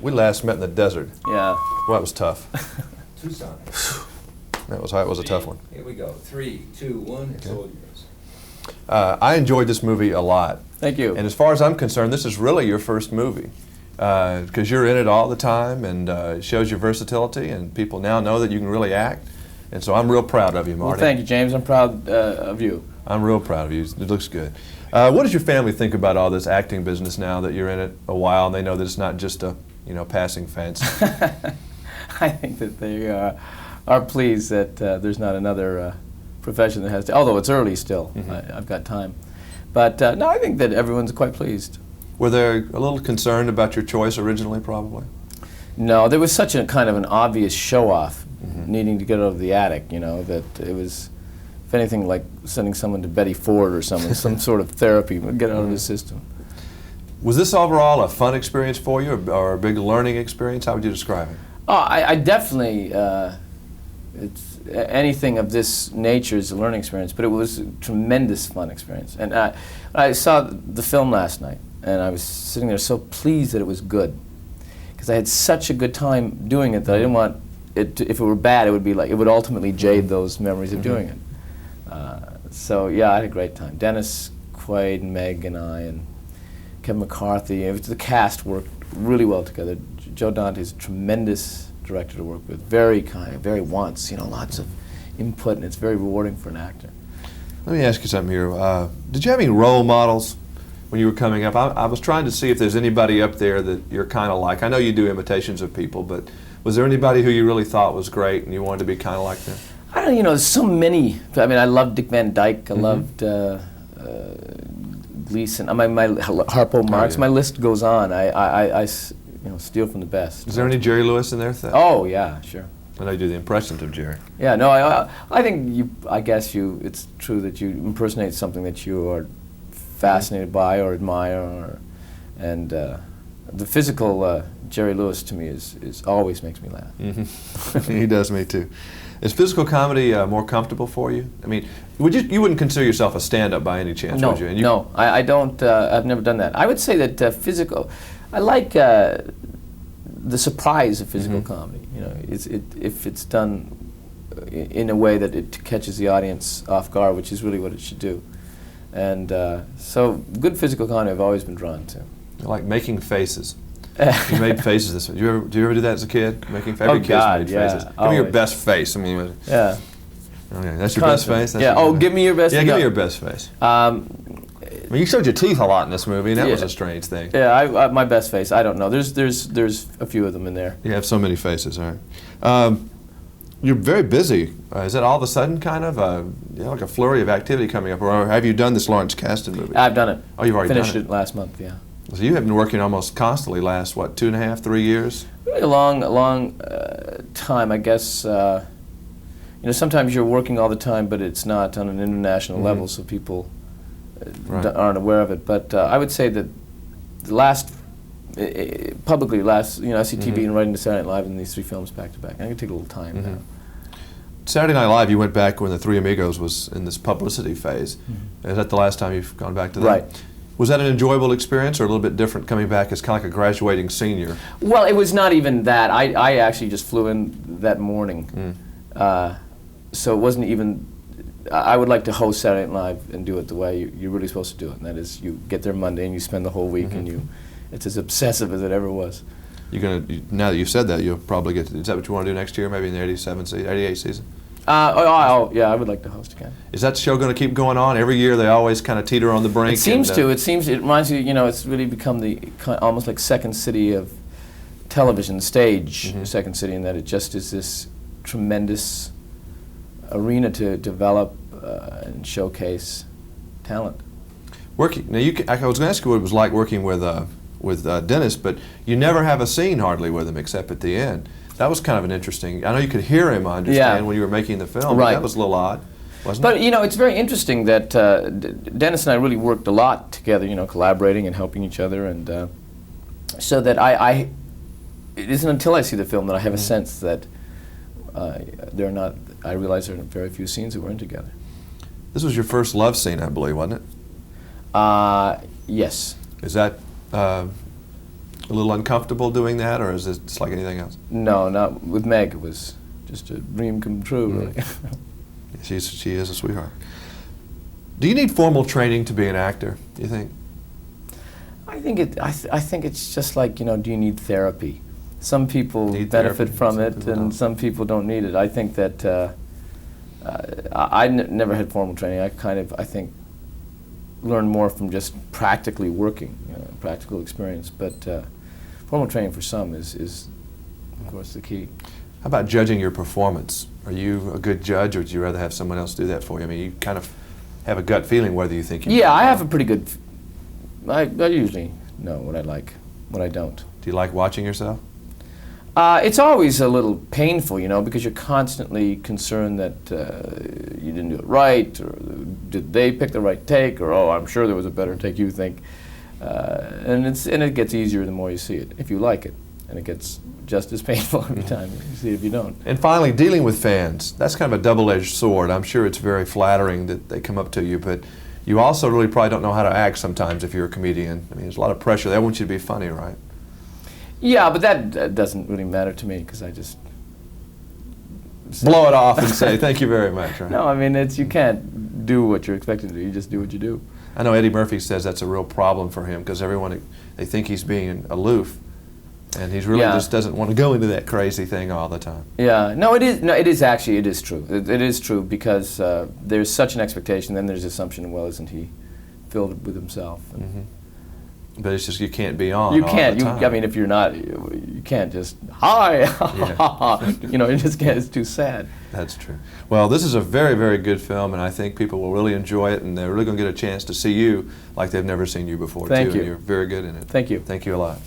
We last met in the desert. Yeah. Well, that was tough. Tucson. That was a tough one. Here we go. 3, 2, 1. It's all yours. I enjoyed this movie a lot. Thank you. And as far as I'm concerned, this is really your first movie. Because you're in it all the time, and it shows your versatility, and people now know that you can really act. And so I'm real proud of you, Marty. Well, thank you, James. I'm proud of you. I'm real proud of you. It looks good. What does your family think about all this acting business now that you're in it a while, and they know that it's not just a passing phase? I think that they are pleased that there's not another profession that has to, although it's early still. I've got time. But no, I think that everyone's quite pleased. Were they a little concerned about your choice originally, probably? No, there was such a kind of an obvious show-off, needing to get out of the attic, that it was, if anything, like sending someone to Betty Ford or someone, some sort of therapy, get out of the system. Was this overall a fun experience for you, or a big learning experience? How would you describe it? Oh, I definitely, it's anything of this nature is a learning experience, but it was a tremendous fun experience. And I saw the film last night, and I was sitting there so pleased that it was good, because I had such a good time doing it that I didn't want it to, if it were bad, it would be like, it would ultimately jade those memories of doing it. So yeah, I had a great time. Dennis Quaid and Meg and I and Kevin McCarthy, the cast worked really well together. Joe Dante is a tremendous director to work with, very kind, very wants, lots of input, and it's very rewarding for an actor. Let me ask you something here. Did you have any role models when you were coming up? I was trying to see if there's anybody up there that you're kind of like. I know you do imitations of people, but was there anybody who you really thought was great and you wanted to be kind of like them? I don't know, there's so many. I mean, I loved Dick Van Dyke, I loved Gleason, my Harpo Marx, my list goes on. I steal from the best. Is there any Jerry Lewis in there? Oh, yeah, sure. I know you do the impressions of Jerry. Yeah, no, I think I guess it's true that you impersonate something that you are fascinated by or admire, and the physical Jerry Lewis to me is always makes me laugh. He does me too. Is physical comedy more comfortable for you? I mean, you wouldn't consider yourself a stand-up by any chance, no, would you? No, I don't. I've never done that. I would say that physical. I like the surprise of physical comedy. If it's done in a way that it catches the audience off guard, which is really what it should do. And so, good physical comedy I've always been drawn to. I like making faces. You made faces this way. Do you ever do that as a kid? Making faces? Oh, Every God, kid's made yeah, faces. Give me your best face. I mean, yeah. Okay, that's your best face? Yeah, give me your best face. Yeah, give me your best face. I mean, you showed your teeth a lot in this movie, and that was a strange thing. Yeah, my best face, I don't know. There's a few of them in there. You have so many faces, all right. You're very busy. Is that all of a sudden kind of like a flurry of activity coming up, or have you done this Lawrence Kasdan movie? I've done it. Oh, you've already finished done it? Finished it last month, yeah. So you have been working almost constantly last, what, 2.5, 3 years? Really a long time, I guess. Sometimes you're working all the time, but it's not on an international level, so people aren't aware of it. But I would say that the last, publicly last, SCTV and writing to Saturday Night Live and these 3 films back to back. I can take a little time now. Saturday Night Live, you went back when the Three Amigos was in this publicity phase. Is that the last time you've gone back to that? Right. Was that an enjoyable experience, or a little bit different coming back as kind of like a graduating senior? Well, it was not even that. I actually just flew in that morning. So it wasn't even, I would like to host Saturday Night Live and do it the way you're really supposed to do it, and that is you get there Monday and you spend the whole week and it's as obsessive as it ever was. Now that you've said that, you'll probably get to, is that what you want to do next year, maybe in the 88 season? Yeah, I would like to host again. Is that show going to keep going on? Every year they always kind of teeter on the brink? It seems to. It reminds me, it's really become the almost like second city of television, stage, second city, in that it just is this tremendous arena to develop and showcase talent. Now, I was going to ask you what it was like working with Dennis, but you never have a scene hardly with him except at the end. That was kind of an interesting. I know you could hear him, I understand, when you were making the film. Right. But that was a little odd, wasn't but, it? It's very interesting that Dennis and I really worked a lot together, collaborating and helping each other, and so that it isn't until I see the film that I have a sense that I realize there are very few scenes that we're in together. This was your first love scene, I believe, wasn't it? Yes. Is that A little uncomfortable doing that, or is it just like anything else? No, not with Meg. It was just a dream come true, really. She is a sweetheart. Do you need formal training to be an actor, do you think? I think it's just like, you know, do you need therapy? Some people Need benefit therapy, from some it, people and don't. some people don't need it. I think that I never had formal training. I think, learned more from just practically working, you know, practical experience. But formal training for some is, of course, the key. How about judging your performance? Are you a good judge, or would you rather have someone else do that for you? I mean, you kind of have a gut feeling whether you think you Yeah, I well. have a pretty good. I usually know what I like, what I don't. Do you like watching yourself? It's always a little painful, you know, because you're constantly concerned that you didn't do it right, or did they pick the right take, or oh, I'm sure there was a better take you think, and it gets easier the more you see it, if you like it, and it gets just as painful every time you see it if you don't. And finally, dealing with fans. That's kind of a double-edged sword. I'm sure it's very flattering that they come up to you, but you also really probably don't know how to act sometimes if you're a comedian. I mean, there's a lot of pressure. They want you to be funny, right? Yeah, but that doesn't really matter to me, because I just Blow it off and say, thank you very much, right? No, I mean, you can't do what you're expected to do. You just do what you do. I know Eddie Murphy says that's a real problem for him because everyone, they think he's being aloof, and he's really just doesn't want to go into that crazy thing all the time. Yeah, no, it is. No, it is actually. It is true. It is true because there's such an expectation. Then there's the assumption, well, isn't he filled with himself? And But it's just you can't be on. you all can't. The time. I mean, if you're not, you can't just hi. You know, you just can't. It's too sad. That's true. Well, this is a very, very good film, and I think people will really enjoy it, and they're really going to get a chance to see you like they've never seen you before. Thank too, you. And you're very good in it. Thank you. Thank you a lot.